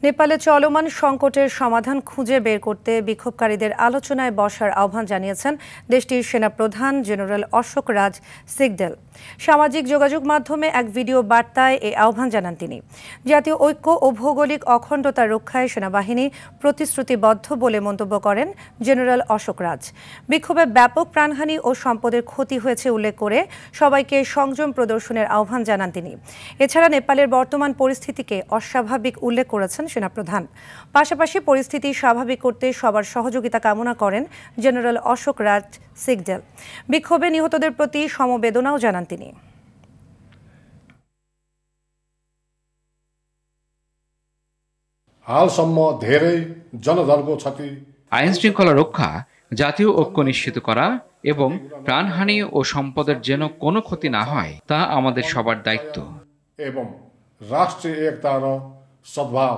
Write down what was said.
নেপালে চলমান সংকটের সমাধান খুঁজে বের করতে বিক্ষোভকারীদের আলোচনায় বসার আহ্বান জানিয়েছেন দেশটির সেনাপ্রধান জেনারেল অশোক রাজ সিগদেল। সামাজিক যোগাযোগ মাধ্যমে এক ভিডিও বার্তায় এই আহ্বান জানান তিনি। জাতীয় ঐক্য ও ভৌগোলিক অখণ্ডতা রক্ষায় সেনাবাহিনী প্রতিশ্রুতিবদ্ধ বলে মন্তব্য করেন জেনারেল অশোক রাজ। বিক্ষোভে ব্যাপক প্রাণহানি ও সম্পদের ক্ষতি হয়েছে উল্লেখ করে সবাইকে সংযম প্রদর্শনের আহ্বান জানান তিনি। এছাড়া নেপালের বর্তমান পরিস্থিতিকে অস্বাভাবিক উল্লেখ করেছেন সেনাপ্রধান। পাশাপাশি পরিস্থিতি স্বাভাবিক করতে সবার সহযোগিতা কামনা করেন জেনারেল অশোক রাজ সিগদেল। বিক্ষোভে নিহতদের প্রতি সমবেদনাও জানান তিনি। हालसम्म धेरै जनधनको क्षति, আইন শৃঙ্খলা রক্ষা, জাতীয় ঐক্য নিশ্চিত করা এবং প্রাণহানি ও সম্পদের যেন কোনো ক্ষতি না হয় তা আমাদের সবার দায়িত্ব। एवं राष्ट्रिय एकता र सद्भाव